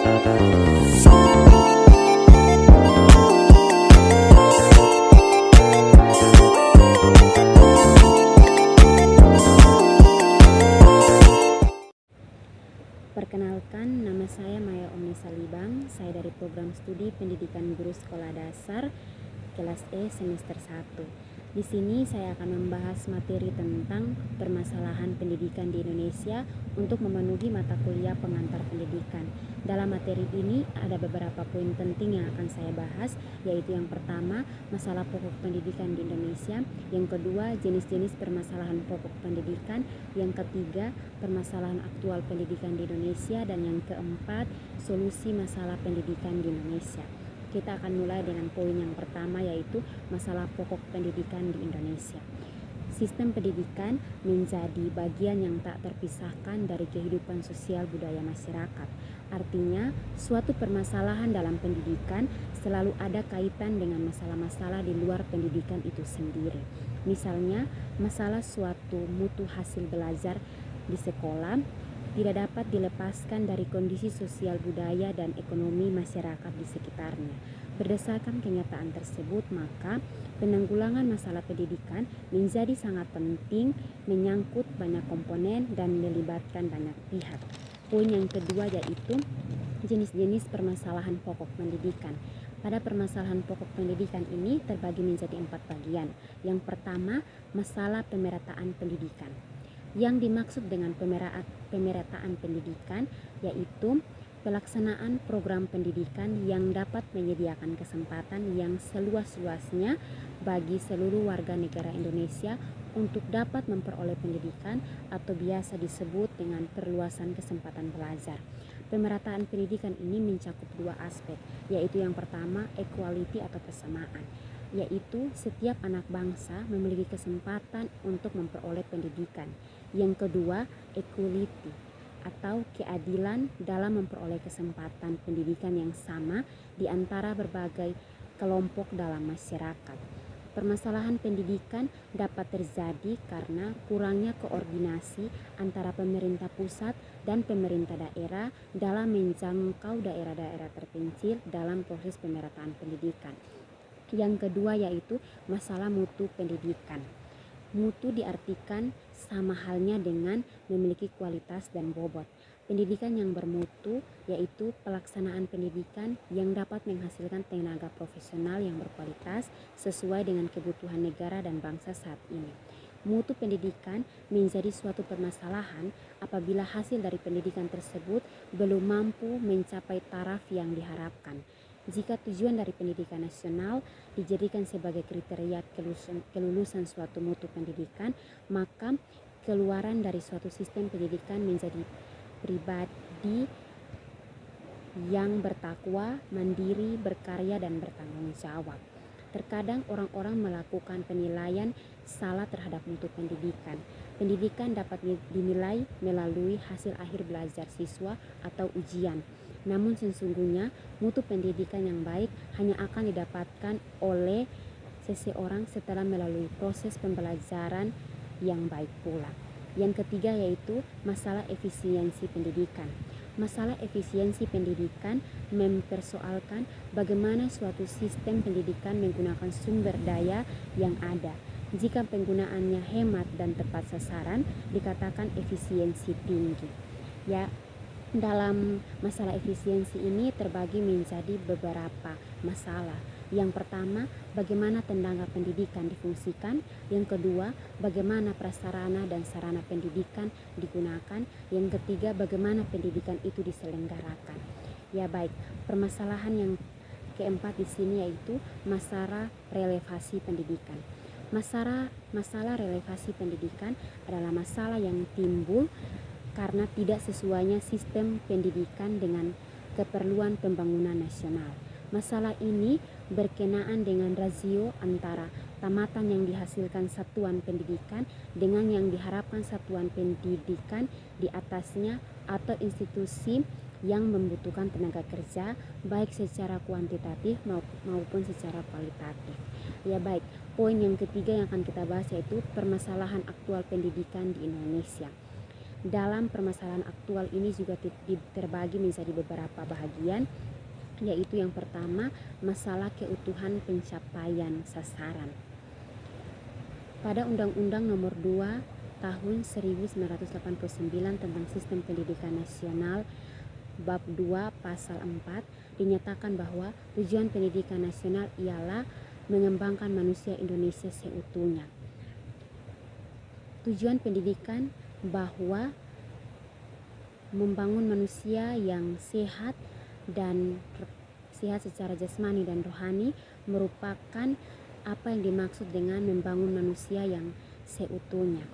Perkenalkan, nama saya Maya Omni Salibang. Saya dari program studi Pendidikan Guru Sekolah Dasar kelas E semester 1. Di sini saya akan membahas materi tentang permasalahan pendidikan di Indonesia untuk memenuhi mata kuliah pengantar pendidikan. Dalam materi ini ada beberapa poin penting yang akan saya bahas, yaitu yang pertama, masalah pokok pendidikan di Indonesia, yang kedua, jenis-jenis permasalahan pokok pendidikan, yang ketiga, permasalahan aktual pendidikan di Indonesia, dan yang keempat, solusi masalah pendidikan di Indonesia. Kita akan mulai dengan poin yang pertama, yaitu masalah pokok pendidikan di Indonesia. Sistem pendidikan menjadi bagian yang tak terpisahkan dari kehidupan sosial budaya masyarakat. Artinya, suatu permasalahan dalam pendidikan selalu ada kaitan dengan masalah-masalah di luar pendidikan itu sendiri. Misalnya, masalah suatu mutu hasil belajar di sekolah tidak dapat dilepaskan dari kondisi sosial budaya dan ekonomi masyarakat di sekitarnya. Berdasarkan kenyataan tersebut, maka penanggulangan masalah pendidikan menjadi sangat penting, menyangkut banyak komponen dan melibatkan banyak pihak. Poin yang kedua yaitu jenis-jenis permasalahan pokok pendidikan. Pada permasalahan pokok pendidikan ini terbagi menjadi 4 bagian. Yang pertama, masalah pemerataan pendidikan. Yang dimaksud dengan pemerataan pendidikan yaitu pelaksanaan program pendidikan yang dapat menyediakan kesempatan yang seluas-luasnya bagi seluruh warga negara Indonesia untuk dapat memperoleh pendidikan atau biasa disebut dengan perluasan kesempatan belajar. Pemerataan pendidikan ini mencakup 2 aspek, yaitu yang pertama, equality atau persamaan, yaitu setiap anak bangsa memiliki kesempatan untuk memperoleh pendidikan. Yang kedua, equality atau keadilan dalam memperoleh kesempatan pendidikan yang sama di antara berbagai kelompok dalam masyarakat. Permasalahan pendidikan dapat terjadi karena kurangnya koordinasi antara pemerintah pusat dan pemerintah daerah dalam menjangkau daerah-daerah terpencil dalam proses pemerataan pendidikan. Yang kedua yaitu masalah mutu pendidikan. Mutu diartikan sama halnya dengan memiliki kualitas dan bobot. Pendidikan yang bermutu yaitu pelaksanaan pendidikan yang dapat menghasilkan tenaga profesional yang berkualitas sesuai dengan kebutuhan negara dan bangsa saat ini. Mutu pendidikan menjadi suatu permasalahan apabila hasil dari pendidikan tersebut belum mampu mencapai taraf yang diharapkan. Jika tujuan dari pendidikan nasional dijadikan sebagai kriteria kelulusan suatu mutu pendidikan, maka keluaran dari suatu sistem pendidikan menjadi pribadi yang bertakwa, mandiri, berkarya, dan bertanggung jawab. Terkadang orang-orang melakukan penilaian salah terhadap mutu pendidikan. Pendidikan dapat dinilai melalui hasil akhir belajar siswa atau ujian. Namun sesungguhnya mutu pendidikan yang baik hanya akan didapatkan oleh seseorang setelah melalui proses pembelajaran yang baik pula. Yang ketiga yaitu masalah efisiensi pendidikan. Masalah efisiensi pendidikan mempersoalkan bagaimana suatu sistem pendidikan menggunakan sumber daya yang ada. Jika penggunaannya hemat dan tepat sasaran, dikatakan efisiensi tinggi. Dalam masalah efisiensi ini terbagi menjadi beberapa masalah. Yang pertama, bagaimana tenaga pendidikan difungsikan. Yang kedua, bagaimana prasarana dan sarana pendidikan digunakan. Yang ketiga, bagaimana pendidikan itu diselenggarakan. Permasalahan yang keempat di sini yaitu masalah relevasi pendidikan. Masalah relevasi pendidikan adalah masalah yang timbul karena tidak sesuainya sistem pendidikan dengan keperluan pembangunan nasional. Masalah ini berkenaan dengan rasio antara tamatan yang dihasilkan satuan pendidikan dengan yang diharapkan satuan pendidikan di atasnya atau institusi yang membutuhkan tenaga kerja baik secara kuantitatif maupun secara kualitatif. Poin yang ketiga yang akan kita bahas yaitu permasalahan aktual pendidikan di Indonesia. Dalam permasalahan aktual ini juga terbagi menjadi beberapa bahagian, yaitu yang pertama masalah keutuhan pencapaian sasaran. Pada Undang-Undang Nomor 2 Tahun 1989 tentang Sistem Pendidikan Nasional Bab 2 Pasal 4 dinyatakan bahwa tujuan pendidikan nasional ialah mengembangkan manusia Indonesia seutuhnya. Tujuan pendidikan bahwa membangun manusia yang sehat dan sehat secara jasmani dan rohani merupakan apa yang dimaksud dengan membangun manusia yang seutuhnya.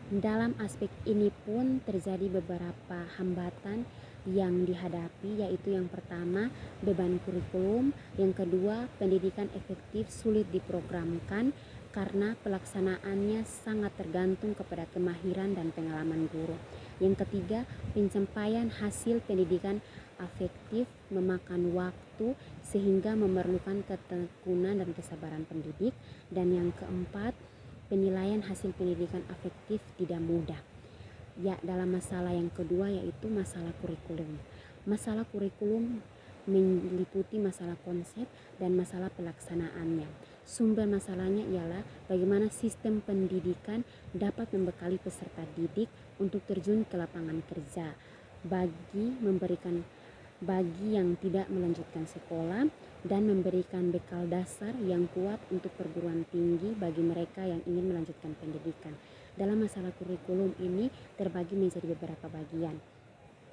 Dalam aspek ini pun terjadi beberapa hambatan yang dihadapi, yaitu yang pertama beban kurikulum, yang kedua pendidikan efektif sulit diprogramkan karena pelaksanaannya sangat tergantung kepada kemahiran dan pengalaman guru. Yang ketiga, pencapaian hasil pendidikan afektif memakan waktu sehingga memerlukan ketekunan dan kesabaran pendidik. Dan yang keempat, penilaian hasil pendidikan afektif tidak mudah. Ya, dalam masalah yang kedua yaitu masalah kurikulum. Masalah kurikulum meliputi masalah konsep dan masalah pelaksanaannya. Sumber masalahnya ialah bagaimana sistem pendidikan dapat membekali peserta didik untuk terjun ke lapangan kerja bagi yang tidak melanjutkan sekolah, dan memberikan bekal dasar yang kuat untuk perguruan tinggi bagi mereka yang ingin melanjutkan pendidikan. Dalam masalah kurikulum ini terbagi menjadi beberapa bagian,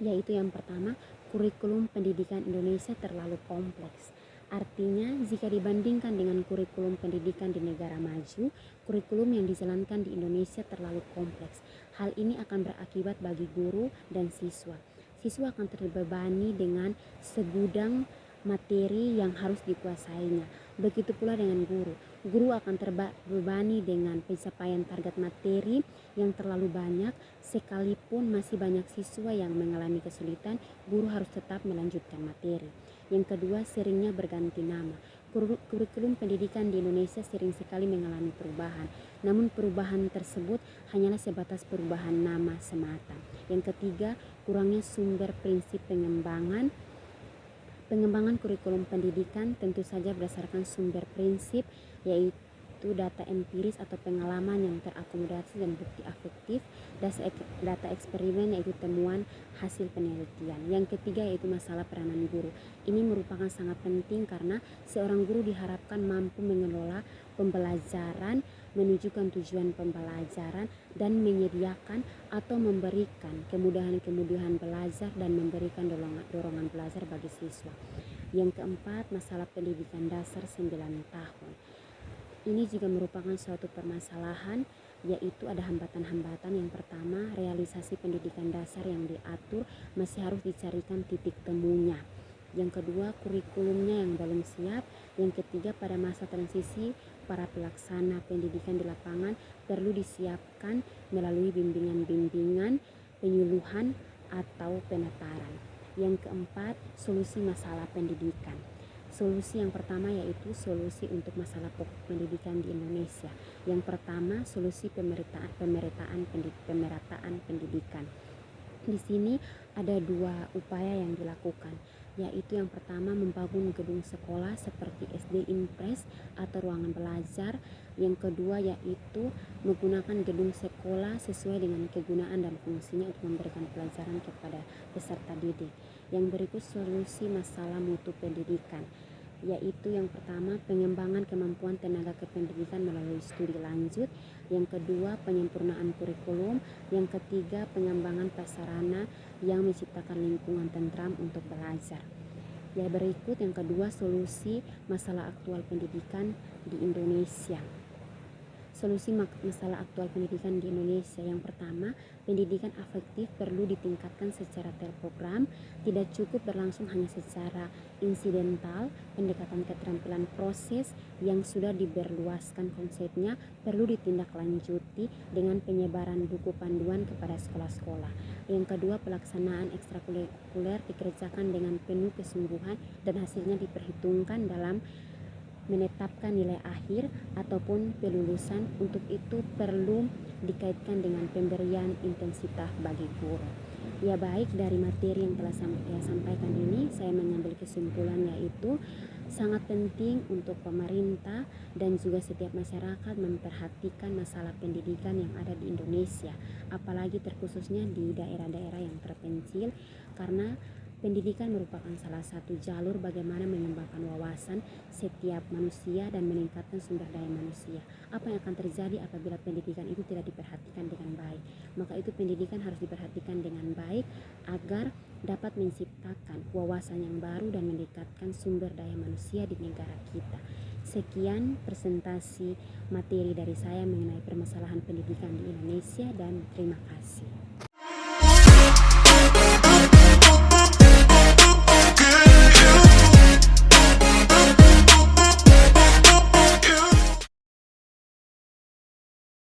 yaitu yang pertama, kurikulum pendidikan Indonesia terlalu kompleks. Artinya, jika dibandingkan dengan kurikulum pendidikan di negara maju, kurikulum yang dijalankan di Indonesia terlalu kompleks. Hal ini akan berakibat bagi guru dan siswa. Siswa akan terbebani dengan segudang materi yang harus dikuasainya. Begitu pula dengan guru. Guru akan terbebani dengan pencapaian target materi yang terlalu banyak. Sekalipun masih banyak siswa yang mengalami kesulitan, guru harus tetap melanjutkan materi. Yang kedua, seringnya berganti nama. Kurikulum pendidikan di Indonesia sering sekali mengalami perubahan. Namun perubahan tersebut hanyalah sebatas perubahan nama semata. Yang ketiga, kurangnya sumber prinsip pengembangan kurikulum pendidikan tentu saja berdasarkan sumber prinsip, yaitu data empiris atau pengalaman yang terakomodasi dan bukti afektif, data eksperimen yaitu temuan hasil penelitian. Yang ketiga yaitu masalah peranan guru. Ini merupakan sangat penting karena seorang guru diharapkan mampu mengelola pembelajaran, menunjukkan tujuan pembelajaran, dan menyediakan atau memberikan kemudahan-kemudahan belajar dan memberikan dorongan belajar bagi siswa. Yang keempat, masalah pendidikan dasar 9 tahun. Ini juga merupakan suatu permasalahan, yaitu ada hambatan-hambatan. Yang pertama, realisasi pendidikan dasar yang diatur masih harus dicarikan titik temunya. Yang kedua, kurikulumnya yang belum siap. Yang ketiga, pada masa transisi para pelaksana pendidikan di lapangan perlu disiapkan melalui bimbingan-bimbingan, penyuluhan atau penataran. Yang keempat, solusi masalah pendidikan. Solusi yang pertama yaitu solusi untuk masalah pokok pendidikan di Indonesia. Yang pertama, solusi pemerataan pendidikan. Di sini ada dua upaya yang dilakukan, yaitu yang pertama membangun gedung sekolah seperti SD Impres atau ruangan belajar. Yang kedua yaitu menggunakan gedung sekolah sesuai dengan kegunaan dan fungsinya untuk memberikan pelajaran kepada peserta didik. Yang berikut solusi masalah mutu pendidikan, yaitu yang pertama pengembangan kemampuan tenaga kependidikan melalui studi lanjut. Yang kedua penyempurnaan kurikulum. Yang ketiga pengembangan prasarana yang menciptakan lingkungan tentram untuk belajar. Ya, berikut yang kedua solusi masalah aktual pendidikan di Indonesia. Solusi masalah aktual pendidikan di Indonesia. Yang pertama, pendidikan afektif perlu ditingkatkan secara terprogram, tidak cukup berlangsung hanya secara insidental. Pendekatan keterampilan proses yang sudah diberluaskan konsepnya perlu ditindaklanjuti dengan penyebaran buku panduan kepada sekolah-sekolah. Yang kedua, pelaksanaan ekstrakurikuler dikerjakan dengan penuh kesungguhan dan hasilnya diperhitungkan dalam menetapkan nilai akhir ataupun pelulusan. Untuk itu perlu dikaitkan dengan pemberian intensitas bagi guru. Ya baik, dari materi yang telah saya sampaikan ini saya mengambil kesimpulan yaitu sangat penting untuk pemerintah dan juga setiap masyarakat memperhatikan masalah pendidikan yang ada di Indonesia, apalagi terkhususnya di daerah-daerah yang terpencil, karena pendidikan merupakan salah satu jalur bagaimana mengembangkan wawasan setiap manusia dan meningkatkan sumber daya manusia. Apa yang akan terjadi apabila pendidikan itu tidak diperhatikan dengan baik? Maka itu pendidikan harus diperhatikan dengan baik agar dapat menciptakan wawasan yang baru dan meningkatkan sumber daya manusia di negara kita. Sekian presentasi materi dari saya mengenai permasalahan pendidikan di Indonesia dan terima kasih.